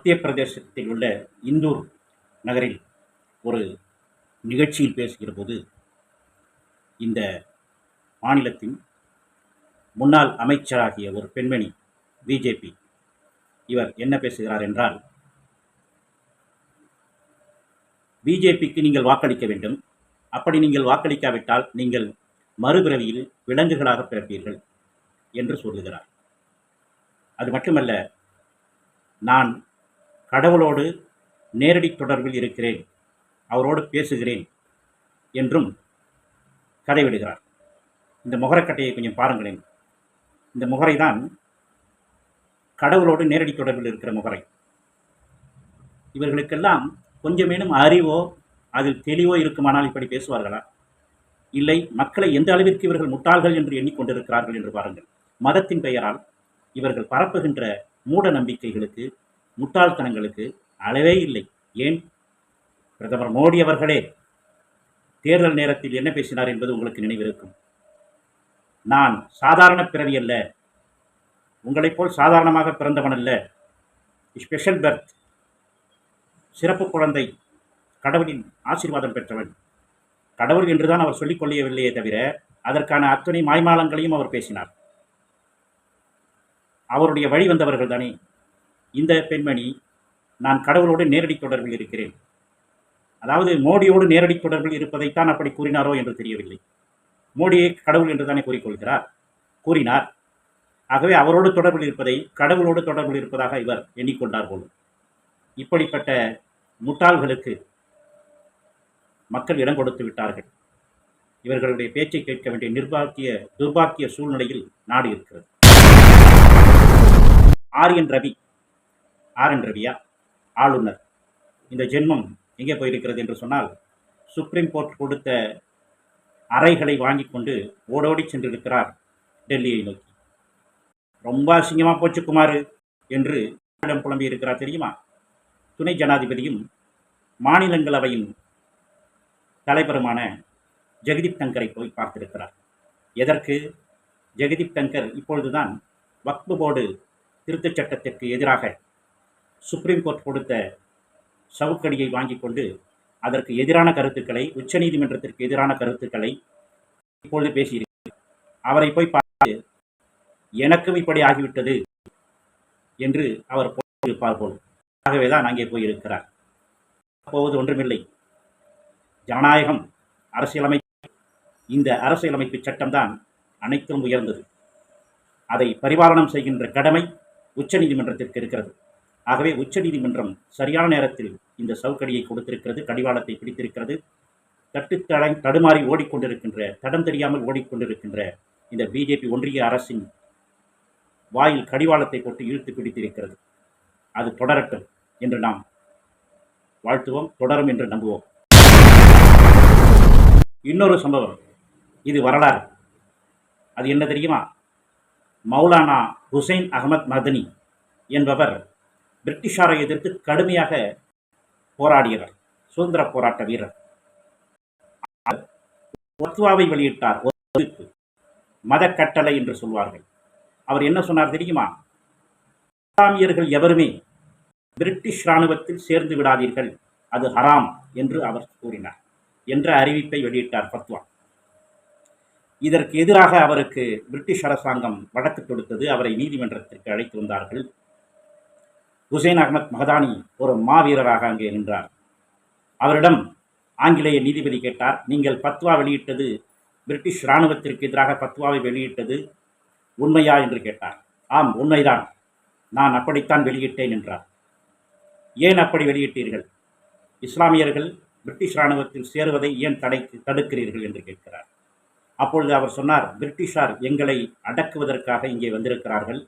மத்திய பிரதேசத்தில் உள்ள இந்தூர் நகரில் ஒரு நிகழ்ச்சியில் பேசுகிற போது இந்த மாநிலத்தின் முன்னாள் அமைச்சராகிய ஒரு பெண்மணி பிஜேபி இவர் என்ன பேசுகிறார் என்றால், பிஜேபிக்கு நீங்கள் வாக்களிக்க வேண்டும், அப்படி நீங்கள் வாக்களிக்காவிட்டால் நீங்கள் மறுபிறவியில் விலங்குகளாக பிறப்பீர்கள் என்று சொல்லுகிறார். அது மட்டுமல்ல, நான் கடவுளோடு நேரடி தொடர்பில் இருக்கிறேன், அவரோடு பேசுகிறேன் என்றும் கதைவிடுகிறார். இந்த முகரக்கட்டையை கொஞ்சம் பாருங்களேன். இந்த முகரை தான் கடவுளோடு நேரடி தொடர்பில் இருக்கிற முகரை. இவர்களுக்கெல்லாம் கொஞ்சமேனும் அறிவோ அதில் தெளிவோ இருக்குமானால் இப்படி பேசுவார்களா? இல்லை, மக்களை எந்த அளவிற்கு இவர்கள் முட்டாள்கள் என்று எண்ணிக்கொண்டிருக்கிறார்கள் என்று பாருங்கள். மதத்தின் பெயரால் இவர்கள் பரப்புகின்ற மூட நம்பிக்கைகளுக்கு, முட்டாள்தனங்களுக்கு அளவே இல்லை. ஏன், பிரதமர் மோடி அவர்களே தேர்தல் நேரத்தில் என்ன பேசினார் என்பது உங்களுக்கு நினைவிருக்கும். நான் சாதாரண பிறவி அல்ல, உங்களைப் போல் சாதாரணமாக பிறந்தவன் அல்ல, ஸ்பெஷல் பர்த், சிறப்பு குழந்தை, கடவுளின் ஆசீர்வாதம் பெற்றவன். கடவுள் என்றுதான் அவர் சொல்லிக் கொள்ளவில்லையே தவிர அதற்கான அத்தனை மாய்மாலங்களையும் அவர் பேசினார். அவருடைய வழி வந்தவர்கள் தானே இந்த பெண்மணி. நான் கடவுளோடு நேரடி தொடர்பில் இருக்கிறேன், அதாவது மோடியோடு நேரடி தொடர்பில் இருப்பதைத்தான் அப்படி கூறினாரோ என்று தெரியவில்லை. மோடியை கடவுள் என்று தானே கூறினார். ஆகவே அவரோடு தொடர்பில் இருப்பதை கடவுளோடு தொடர்பில் இருப்பதாக இவர் எண்ணிக்கொண்டார் போலும். இப்படிப்பட்ட முட்டாள்களுக்கு மக்கள் இடம் கொடுத்து விட்டார்கள். இவர்களுடைய பேச்சை கேட்க வேண்டிய துர்பாக்கிய சூழ்நிலையில் நாடு இருக்கிறது. ஆர் என் ரவியா ஆளுநர், இந்த ஜென்மம் எங்கே போயிருக்கிறது என்று சொன்னால், சுப்ரீம் கோர்ட் கொடுத்த அறைகளை வாங்கி கொண்டு ஓடோடி சென்றிருக்கிறார் டெல்லியை நோக்கி. ரொம்ப அசிங்கமாக போச்சு குமார் என்று புலம்பி இருக்கிறார் தெரியுமா? துணை ஜனாதிபதியும் மாநிலங்களவையின் தலைவருமான ஜெகதீப் தங்கரை போய் பார்த்திருக்கிறார். எதற்கு? ஜெகதீப் தங்கர் இப்பொழுதுதான் வக்ஃப் போர்டு திருத்தச் சட்டத்திற்கு எதிராக சுப்ரீம் கோர்ட் கொடுத்த சவுக்கடியை வாங்கி கொண்டு அதற்கு எதிரான கருத்துக்களை, உச்சநீதிமன்றத்திற்கு எதிரான கருத்துக்களை இப்பொழுது பேசியிருக்கிறார். அவரை போய் பார்த்து எனக்கும் இப்படி ஆகிவிட்டது என்று அவர் போயிருப்பார் போல். ஆகவேதான் அங்கே போயிருக்கிறார். போவது ஒன்றுமில்லை, ஜனநாயகம், அரசியலமைப்பு, இந்த அரசியலமைப்பு சட்டம்தான் அனைத்தும் உயர்ந்தது. அதை பரிபாலனம் செய்கின்ற கடமை உச்சநீதிமன்றத்திற்கு இருக்கிறது. ஆகவே உச்சநீதிமன்றம் சரியான நேரத்தில் இந்த சவுக்கடியை கொடுத்திருக்கிறது, கடிவாளத்தை பிடித்திருக்கிறது. தடுமாறி ஓடிக்கொண்டிருக்கின்ற, தடம் தெரியாமல் ஓடிக்கொண்டிருக்கின்ற இந்த பிஜேபி ஒன்றிய அரசின் வாயில் கடிவாளத்தை போட்டு இழுத்து பிடித்திருக்கிறது. அது தொடரட்டும் என்று நாம் வாழ்த்துவோம், தொடரும் என்று நம்புவோம். இன்னொரு சம்பவம், இது வரலாறு. அது என்ன தெரியுமா? மௌலானா ஹுசைன் அகமது மதனி என்பவர் பிரிட்டிஷாரை எதிர்த்து கடுமையாக போராடியவர், சுதந்திர போராட்ட வீரர். ஃபத்வாவை வெளியிட்டார், மத கட்டளை என்று சொல்வார்கள். அவர் என்ன சொன்னார் தெரியுமா? இஸ்லாமியர்கள் எவருமே பிரிட்டிஷ் இராணுவத்தில் சேர்ந்து விடாதீர்கள், அது ஹராம் என்று அவர் கூறினார் என்ற அறிவிப்பை வெளியிட்டார், ஃபத்வா. இதற்கு எதிராக அவருக்கு பிரிட்டிஷ் அரசாங்கம் வழக்கு தொடுத்தது. அவரை நீதிமன்றத்திற்கு அழைத்து வந்தார்கள். ஹுசைன் அகமது மஹதானி ஒரு மாவீரராக அங்கே நின்றார். அவரிடம் ஆங்கிலேய நீதிபதி கேட்டார், நீங்கள் ஃபத்வா வெளியிட்டது, பிரிட்டிஷ் இராணுவத்திற்கு எதிராக ஃபத்வாவை வெளியிட்டது உண்மையா என்று கேட்டார். ஆம், உண்மைதான், நான் அப்படித்தான் வெளியிட்டேன் என்றார். ஏன் அப்படி வெளியிட்டீர்கள்? இஸ்லாமியர்கள் பிரிட்டிஷ் இராணுவத்தில் சேருவதை ஏன் தடுக்கிறீர்கள் என்று கேட்கிறார். அப்பொழுது அவர் சொன்னார், பிரிட்டிஷார் எங்களை அடக்குவதற்காக இங்கே வந்திருக்கிறார்கள்,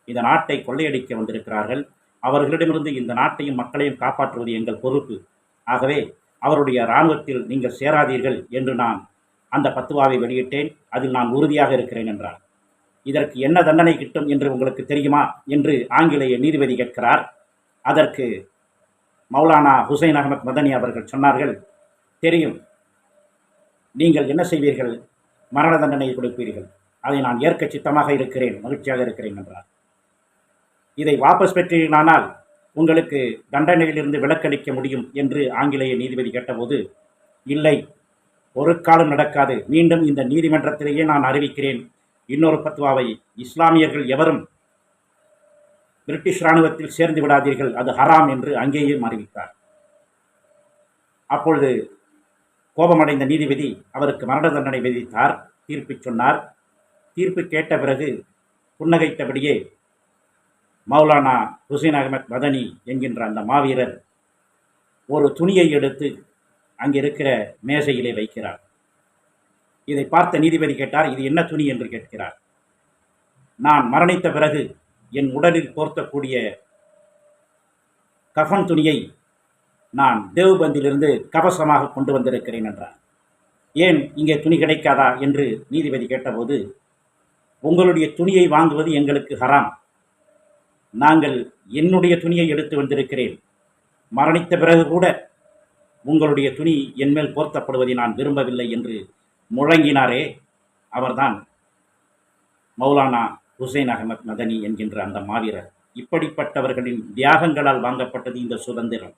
இந்த நாட்டை கொள்ளையடிக்க வந்திருக்கிறார்கள், அவர்களிடமிருந்து இந்த நாட்டையும் மக்களையும் காப்பாற்றுவது எங்கள் பொறுப்பு. ஆகவே அவருடைய இராணுவத்தில் நீங்கள் சேராதீர்கள் என்று நான் அந்த ஃபத்வாவை வெளியிட்டேன், அதில் நான் உறுதியாக இருக்கிறேன் என்றார். இதற்கு என்ன தண்டனை கிட்டும் என்று உங்களுக்கு தெரியுமா என்று ஆங்கிலேய நீதிபதி கேட்கிறார். அதற்கு மௌலானா ஹுசைன் அகமது மதனி அவர்கள் சொன்னார்கள், தெரியும், நீங்கள் என்ன செய்வீர்கள்? மரண தண்டனையை கொடுப்பீர்கள், அதை நான் ஏற்க சித்தமாக இருக்கிறேன், மகிழ்ச்சியாக இருக்கிறேன் என்றார். இதை வாபஸ் பெற்றீர்களானால் உங்களுக்கு தண்டனையிலிருந்து விலக்களிக்க முடியும் என்று ஆங்கிலேய நீதிபதி கேட்டபோது, இல்லை, ஒரு காலம் நடக்காது, மீண்டும் இந்த நீதிமன்றத்திலேயே நான் அறிவிக்கிறேன், இன்னொரு பத்வாவை, இஸ்லாமியர்கள் எவரும் பிரிட்டிஷ் இராணுவத்தில் சேர்ந்து விடாதீர்கள், அது ஹராம் என்று அங்கேயும் அறிவித்தார். அப்பொழுது கோபமடைந்த நீதிபதி அவருக்கு மரண தண்டனை விதித்தார். தீர்ப்பு சொன்னார். தீர்ப்பு கேட்ட பிறகு புன்னகைத்தபடியே மௌலானா ஹுசைன் அகமது மதனி என்கின்ற அந்த மாவீரர் ஒரு துணியை எடுத்து அங்கிருக்கிற மேசையிலே வைக்கிறார். இதை பார்த்த நீதிபதி கேட்டார், இது என்ன துணி என்று கேட்கிறார். நான் மரணித்த பிறகு என் உடலில் போர்த்தக்கூடிய கஃன் துணியை நான் தேவ்பந்திலிருந்து கவசமாக கொண்டு வந்திருக்கிறேன் என்றார். ஏன் இங்கே துணி கிடைக்காதா என்று நீதிபதி கேட்டபோது, உங்களுடைய துணியை வாங்குவது எங்களுக்கு ஹராம், நாங்கள் என்னுடைய துணியை எடுத்து வந்திருக்கிறேன், மரணித்த பிறகு கூட உங்களுடைய துணி என்மேல் போர்த்தப்படுவதை நான் விரும்பவில்லை என்று முழங்கினாரே, அவர்தான் மௌலானா ஹுசைன் அகமது மதனி என்கின்ற அந்த மாவீரர். இப்படிப்பட்டவர்களின் தியாகங்களால் வாங்கப்பட்டது இந்த சுதந்திரம்.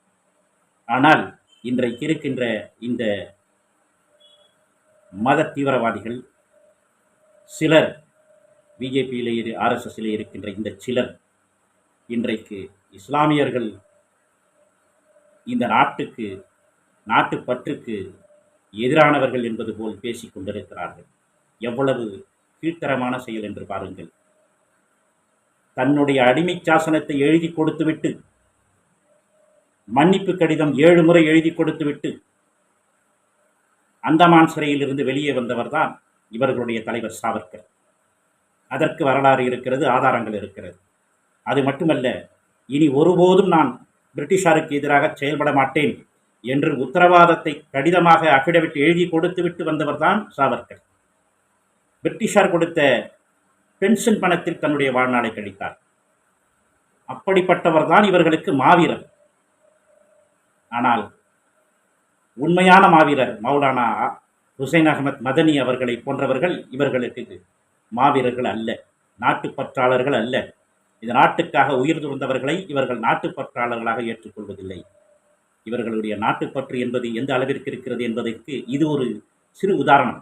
ஆனால் இன்றைக்கு இருக்கின்ற இந்த மத தீவிரவாதிகள் சிலர், பிஜேபியிலே ஆர்எஸ்எஸ்ஸிலே இருக்கின்ற இந்த சிலர் இன்றைக்கு இஸ்லாமியர்கள் இந்த நாட்டுப்பற்றுக்கு எதிரானவர்கள் என்பது போல் பேசிக் கொண்டிருக்கிறார்கள். எவ்வளவு கீழ்த்தரமான செயல் என்று பாருங்கள். தன்னுடைய அடிமை சாசனத்தை எழுதி கொடுத்துவிட்டு, மன்னிப்பு கடிதம் 7 முறை எழுதி கொடுத்துவிட்டு அந்தமான் சிறையிலிருந்து வெளியே வந்தவர்தான் இவர்களுடைய தலைவர் சாவர்கர். அதற்கு வரலாறு இருக்கிறது, ஆதாரங்கள் இருக்கிறது. அது மட்டுமல்ல, இனி ஒருபோதும் நான் பிரிட்டிஷாருக்கு எதிராக செயல்பட மாட்டேன் என்று உத்தரவாதத்தை கடிதமாக அஃபிடவிட் எழுதி கொடுத்துவிட்டு வந்தவர்தான் சாவர்கர். பிரிட்டிஷார் கொடுத்த பென்ஷன் பணத்தில் தன்னுடைய வாழ்நாளை கழித்தார். அப்படிப்பட்டவர்தான் இவர்களுக்கு மாவீரர். ஆனால் உண்மையான மாவீரர் மௌலானா ஹுசைன் அகமது மதனி அவர்களை போன்றவர்கள் இவர்களுக்கு மாவீரர்கள் அல்ல, நாட்டுப்பற்றாளர்கள் அல்ல. இந்த நாட்டுக்காக உயிர் துறந்தவர்களை இவர்கள் நாட்டுப்பற்றாளர்களாக ஏற்றுக்கொள்வதில்லை. இவர்களுடைய நாட்டுப்பற்று என்பது எந்த அளவிற்கு இருக்கிறது என்பதற்கு இது ஒரு சிறு உதாரணம்.